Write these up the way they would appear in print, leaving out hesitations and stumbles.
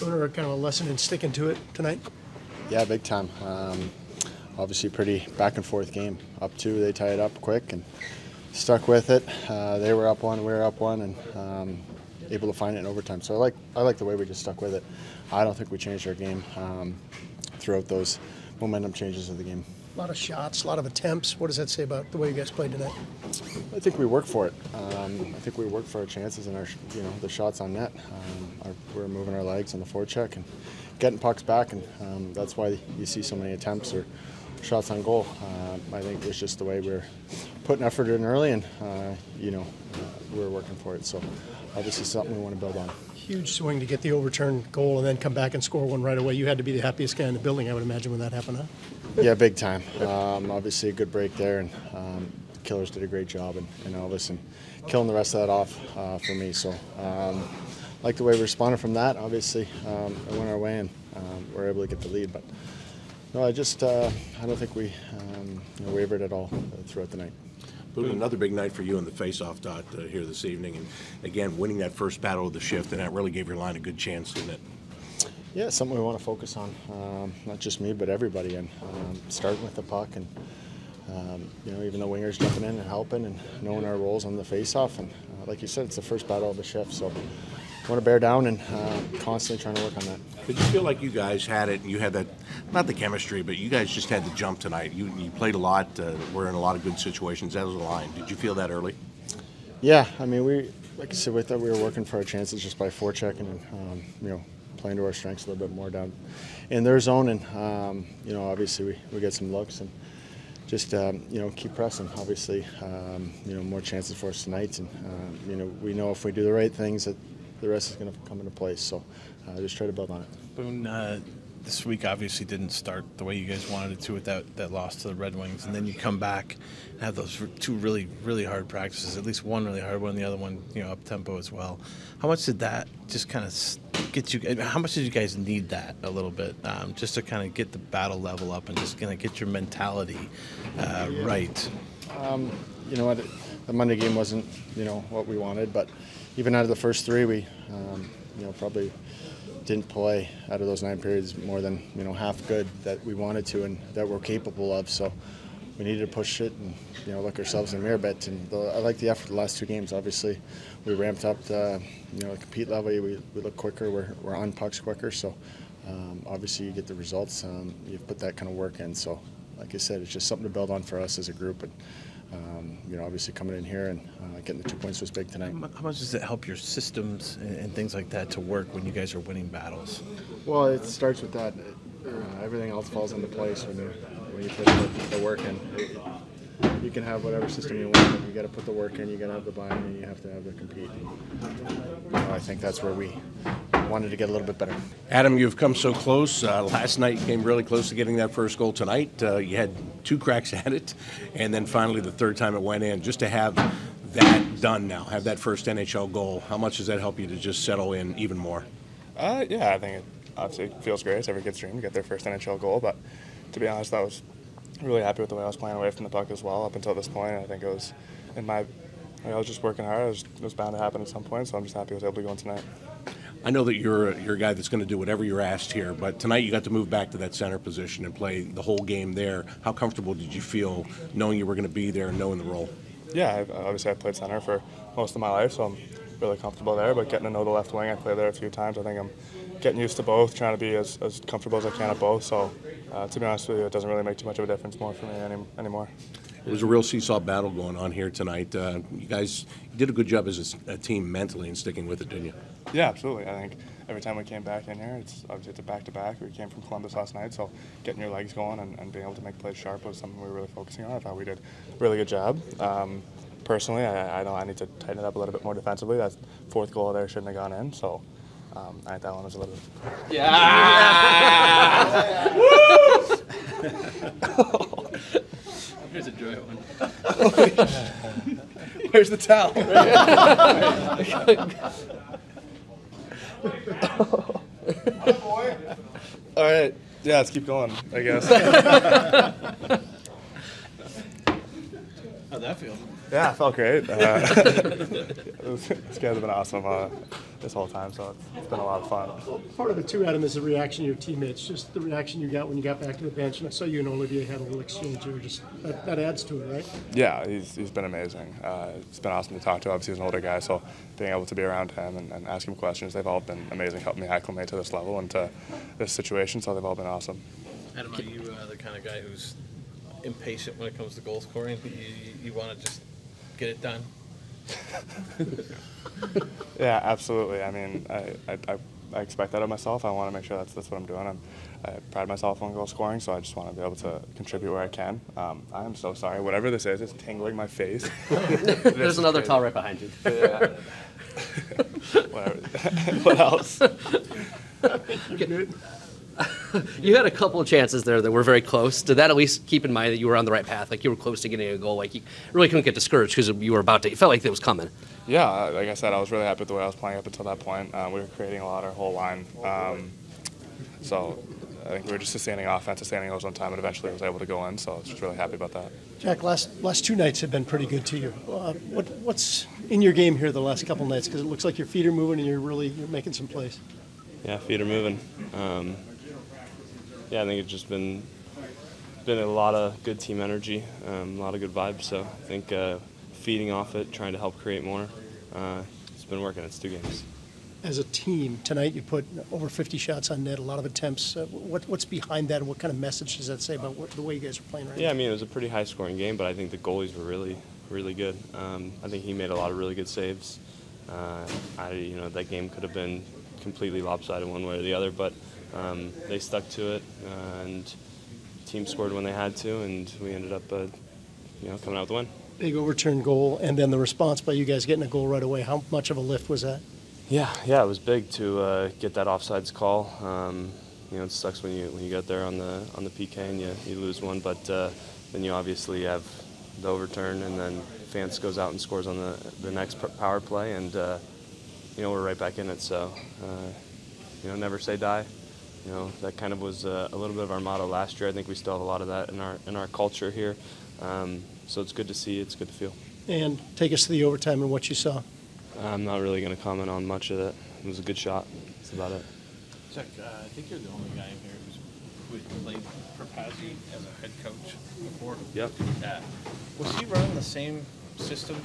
Or kind of a lesson in sticking to it tonight? Yeah, big time. Obviously pretty back and forth game. Up 2, they tie it up quick and stuck with it. They were up 1, we were up 1, and able to find it in overtime. So I like the way we just stuck with it. I don't think we changed our game throughout those momentum changes of the game. A lot of shots, a lot of attempts. What does that say about the way you guys played tonight? I think we worked for it. I think we worked for our chances and our, the shots on net. We're moving our legs on the forecheck and getting pucks back, and that's why you see so many attempts or shots on goal. I think it was just the way we're putting effort in early, and we're working for it. So obviously something we want to build on. Huge swing to get the overturned goal and then come back and score one right away. You had to be the happiest guy in the building, I would imagine, when that happened, huh? Yeah, big time. Obviously a good break there, and the Killers did a great job, and Elvis, and killing the rest of that off for me. So like the way we responded from that. Obviously it went our way, and we're able to get the lead. But no, I don't think we wavered at all throughout the night. Boone, another big night for you in the face-off dot here this evening, and again winning that first battle of the shift, and that really gave your line a good chance, didn't it? Yeah, it's something we want to focus on, not just me, but everybody, and starting with the puck, and even the wingers jumping in and helping, and knowing our roles on the face-off, and like you said, it's the first battle of the shift, so I want to bear down and constantly trying to work on that. Did you feel like you guys had it, and you had that, not the chemistry, but you guys just had the jump tonight? You played a lot, were in a lot of good situations as a line. Did you feel that early? Yeah, I mean, like I said, we thought we were working for our chances just by forechecking and playing to our strengths a little bit more down in their zone, and obviously we get some looks, and just keep pressing. Obviously, more chances for us tonight, and we know if we do the right things that the rest is going to come into place. So just try to build on it. Boone, this week obviously didn't start the way you guys wanted it to with that loss to the Red Wings, and then you come back and have those 2 really, really hard practices, at least one really hard one, the other one, up-tempo as well. How much did that just kind of get you, how much did you guys need that a little bit, just to kind of get the battle level up and just kind of get your mentality right? You know what, the Monday game wasn't, what we wanted, but even out of the first 3, we, probably didn't play out of those 9 periods more than, half good that we wanted to and that we're capable of. So we needed to push it and, look ourselves in the mirror a bit. And I like the effort of the last 2 games. Obviously, we ramped up the, compete level. We look quicker. We're on pucks quicker. So obviously, you get the results. You've put that kind of work in. So, like I said, it's just something to build on for us as a group. And obviously coming in here and getting the 2 points was big tonight. How much does it help your systems and things like that to work when you guys are winning battles? Well, it starts with that. Everything else falls into place when you put the work in. You can have whatever system you want, but you got to put the work in. You got to have the buy-in, and you have to have the compete. I think that's where we wanted to get a little bit better. Adam, you've come so close. Last night you came really close to getting that first goal. Tonight you had 2 cracks at it, and then finally the 3rd time it went in. Just to have that done now, have that first NHL goal, how much does that help you to just settle in even more? Yeah, I think it obviously feels great. It's every kid's dream to get their first NHL goal, but to be honest, I was really happy with the way I was playing away from the puck as well up until this point. I think it was I was just working hard. It was bound to happen at some point, so I'm just happy I was able to go in tonight. I know that you're a guy that's going to do whatever you're asked here, but tonight you got to move back to that center position and play the whole game there. How comfortable did you feel knowing you were going to be there and knowing the role? Yeah, obviously I've played center for most of my life, so I'm really comfortable there, but getting to know the left wing, I played there a few times. I think I'm getting used to both, trying to be as comfortable as I can at both, so to be honest with you, it doesn't really make too much of a difference for me anymore. It was a real seesaw battle going on here tonight. You guys did a good job as a team mentally and sticking with it, didn't you? Yeah, absolutely. I think every time we came back in here, it's a back-to-back. We came from Columbus last night, so getting your legs going and being able to make plays sharp was something we were really focusing on. I thought we did a really good job. Personally, I know I need to tighten it up a little bit more defensively. That 4th goal there shouldn't have gone in, so I think that one was a little bit... Yeah! Here's a dry one. Where's the towel? All right. Yeah, let's keep going, I guess. How'd that feel? Yeah, it felt great. This guys have been awesome. this whole time, so it's been a lot of fun. Part of it too, Adam, is the reaction of your teammates. Just the reaction you got when you got back to the bench, and I saw you and Olivier had a little exchange there. Just that adds to it, right? Yeah, he's been amazing. It's been awesome to talk to. Obviously, he's an older guy, so being able to be around him and ask him questions, they've all been amazing, helping me acclimate to this level and to this situation, so they've all been awesome. Adam, are you the kind of guy who's impatient when it comes to goal scoring? You want to just get it done? Yeah, absolutely. I mean, I expect that of myself. I want to make sure that's what I'm doing. I pride myself on goal scoring, so I just want to be able to contribute where I can. I am so sorry. Whatever this is, it's tingling my face. There's another towel right behind you. Yeah. Whatever. What else? You had a couple of chances there that were very close. Did that at least keep in mind that you were on the right path? Like you were close to getting a goal. Like you really couldn't get discouraged because you were about to. You felt like it was coming. Yeah, like I said, I was really happy with the way I was playing up until that point. We were creating a lot our whole line. So I think we were just sustaining offense, sustaining those on time, and eventually I was able to go in. So I was just really happy about that. Jack, last two nights have been pretty good to you. What's in your game here the last couple nights? Because it looks like your feet are moving and you're making some plays. Yeah, feet are moving. Yeah, I think it's just been a lot of good team energy, a lot of good vibes. So I think feeding off it, trying to help create more, it's been working. It's 2 games. As a team, tonight you put over 50 shots on net, a lot of attempts. What's behind that, and what kind of message does that say about the way you guys are playing right now? Yeah, I mean, it was a pretty high-scoring game, but I think the goalies were really, really good. I think he made a lot of really good saves. That game could have been completely lopsided one way or the other, but they stuck to it, and the team scored when they had to, and we ended up, coming out with the win. Big overturned goal, and then the response by you guys getting a goal right away. How much of a lift was that? Yeah, it was big to get that offsides call. It sucks when you get there on the PK and you lose one, but then you obviously have the overturn, and then Fance goes out and scores on the next power play, and we're right back in it. So never say die. That kind of was a little bit of our motto last year. I think we still have a lot of that in our culture here. So it's good to see. It's good to feel. And take us to the overtime and what you saw. I'm not really going to comment on much of it. It was a good shot. That's about it. Chuck, I think you're the only guy in here who had played for Pazzi as a head coach before. Yep. Was he running the same system?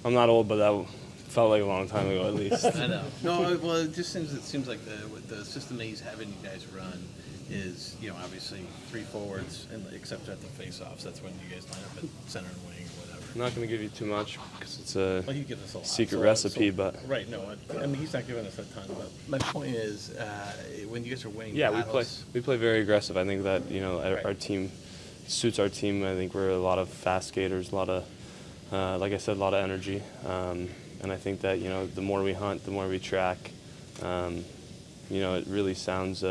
I'm not old, but that felt like a long time ago at least. I know. No, well, it seems like the system that he's having you guys run is, obviously 3 forwards, and except at the face-offs. That's when you guys line up at center and wing or whatever. I'm not going to give you too much because it's a lot, secret recipe, but... Right, no, I mean, he's not giving us a ton, but my point is, when you guys are winning battles... we play very aggressive. I think that, our team suits our team. I think we're a lot of fast skaters, a lot of, like I said, a lot of energy. And I think that, the more we hunt, the more we track. It really sounds,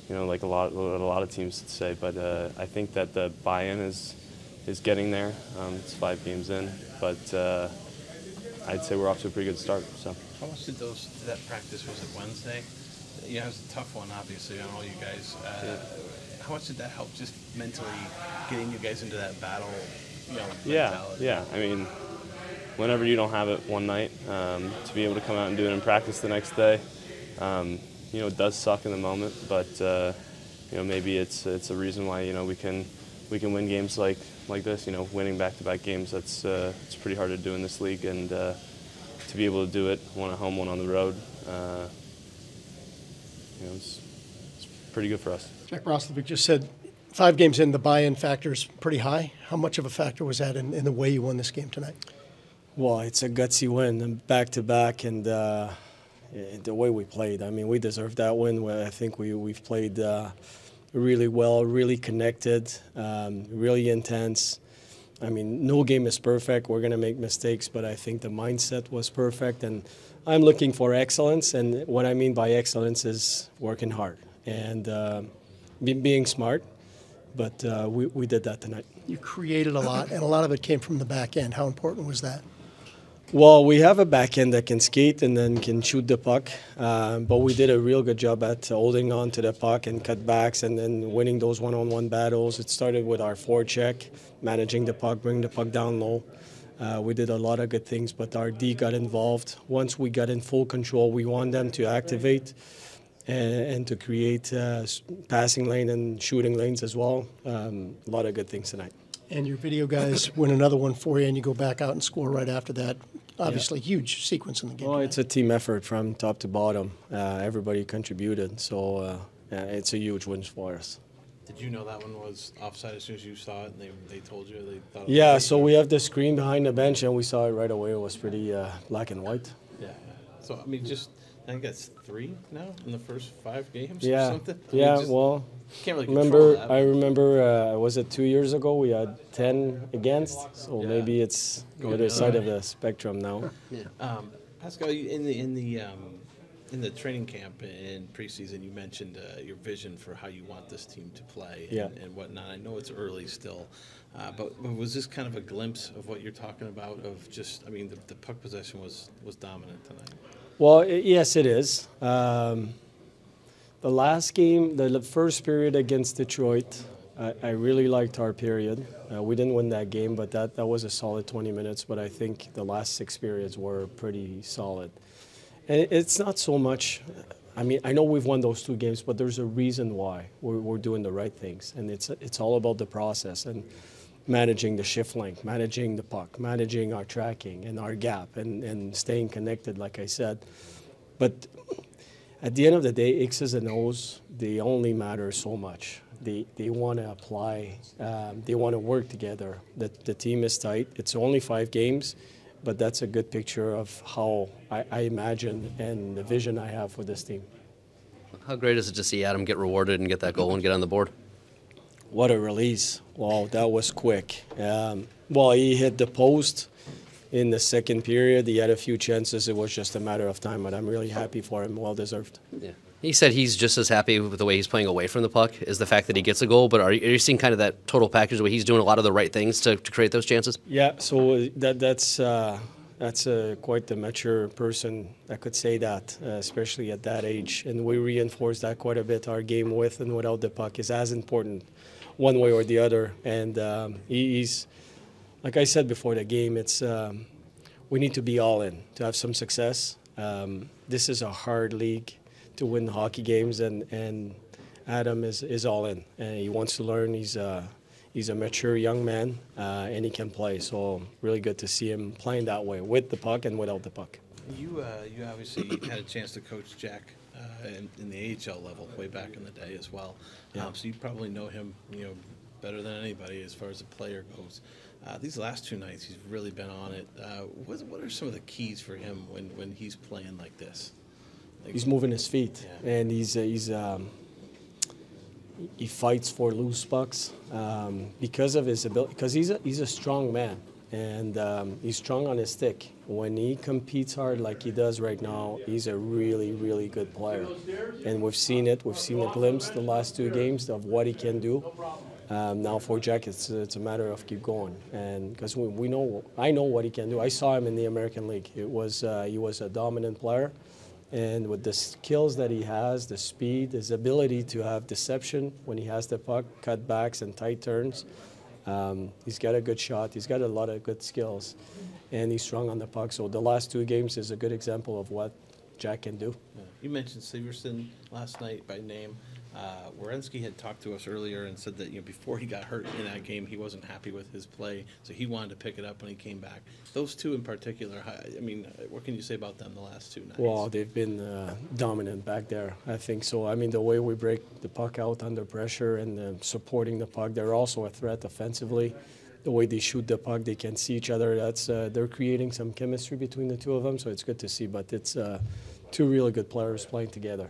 like a lot of teams would say, but I think that the buy-in is getting there. It's 5 games in, but I'd say we're off to a pretty good start. So. How much did that practice, was it Wednesday? It was a tough one, obviously, on all you guys. How much did that help just mentally getting you guys into that battle, mentality? Yeah. I mean, whenever you don't have it one night, to be able to come out and do it in practice the next day, it does suck in the moment, but maybe it's a reason why we can win games like this. Winning back-to-back games, it's pretty hard to do in this league, and to be able to do it, one at home, one on the road, it's pretty good for us. Jack Roslovic just said 5 games in, the buy-in factor is pretty high. How much of a factor was that in the way you won this game tonight? Well, it's a gutsy win, back-to-back, and the way we played. I mean, we deserved that win. I think we've played really well, really connected, really intense. I mean, no game is perfect. We're going to make mistakes, but I think the mindset was perfect, and I'm looking for excellence, and what I mean by excellence is working hard and being smart, but we did that tonight. You created a lot, and a lot of it came from the back end. How important was that? Well, we have a back end that can skate and then can shoot the puck, but we did a real good job at holding on to the puck and cutbacks and then winning those one-on-one battles. It started with our forecheck, managing the puck, bringing the puck down low, We did a lot of good things, but our D got involved. Once we got in full control, we want them to activate and to create passing lane and shooting lanes as well. A lot of good things tonight. And your video guys win another one for you, and you go back out and score right after that. Obviously, huge sequence in the game. Well, it's a team effort from top to bottom. Everybody contributed, so it's a huge win for us. Did you know that one was offside as soon as you saw it, and they told you? They thought. Yeah, so we have the screen behind the bench, and we saw it right away. It was pretty black and white. Yeah. So I mean, I think that's 3 now in the first 5 games Yeah. or something. Yeah, well, can't really control that. I remember, was it 2 years ago? We had 10 against, so Yeah. maybe it's the other side of the spectrum now. Pascal, in the training camp in preseason, you mentioned your vision for how you want this team to play and whatnot. I know it's early still, but was this kind of a glimpse of what you're talking about? Of just, I mean, the puck possession was dominant tonight. Well, yes, it is. The last game, the first period against Detroit, I really liked our period. We didn't win that game, but that was a solid 20 minutes. But I think the last 6 periods were pretty solid. And it's not so much, I mean, I know we've won those 2 games, but there's a reason why we're doing the right things. And it's all about the process and managing the shift length, managing the puck, managing our tracking and our gap, and staying connected, like I said. But at the end of the day, X's and O's, they only matter so much. They want to apply, they want to work together. The team is tight. It's only 5 games, but that's a good picture of how I imagine and the vision I have for this team. How great is it to see Adam get rewarded and get that goal and get on the board? What a release. Wow, that was quick. Well, he hit the post in the second period. He had a few chances. It was just a matter of time, but I'm really happy for him. Well deserved. Yeah. He said he's just as happy with the way he's playing away from the puck as the fact that he gets a goal, but are you seeing kind of that total package where he's doing a lot of the right things to create those chances? Yeah, so that's quite the mature person that could say that, especially at that age. And we reinforce that quite a bit. Our game with and without the puck is as important, one way or the other. And he's, like I said before the game, it's we need to be all in to have some success. This is a hard league to win hockey games, and Adam is all in, and he wants to learn. He's a mature young man, and he can play. So really good to see him playing that way, with the puck and without the puck. You obviously had a chance to coach Jack in the AHL level way back in the day as well. Yeah. So you probably know him, better than anybody as far as a player goes. These last 2 nights, he's really been on it. What are some of the keys for him when he's playing like this? He's moving his feet, and he fights for loose pucks because of his ability. Because he's a strong man, and he's strong on his stick. When he competes hard like he does right now, he's a really, really good player. And we've seen it. We've seen a glimpse the last 2 games of what he can do. Now for Jack, it's a matter of keep going, and because I know what he can do. I saw him in the American League. He was a dominant player. And with the skills that he has, the speed, his ability to have deception when he has the puck, cutbacks and tight turns, he's got a good shot. He's got a lot of good skills, and he's strong on the puck. So the last 2 games is a good example of what Jack can do. Yeah. You mentioned Severson last night by name. Werenski had talked to us earlier and said that before he got hurt in that game, he wasn't happy with his play, so he wanted to pick it up when he came back. Those 2 in particular, I mean, what can you say about them the last 2 nights? Well, they've been dominant back there, I think so. I mean, the way we break the puck out under pressure and supporting the puck, they're also a threat offensively. The way they shoot the puck, they can see each other. They're creating some chemistry between the 2 of them, so it's good to see. But it's 2 really good players playing together.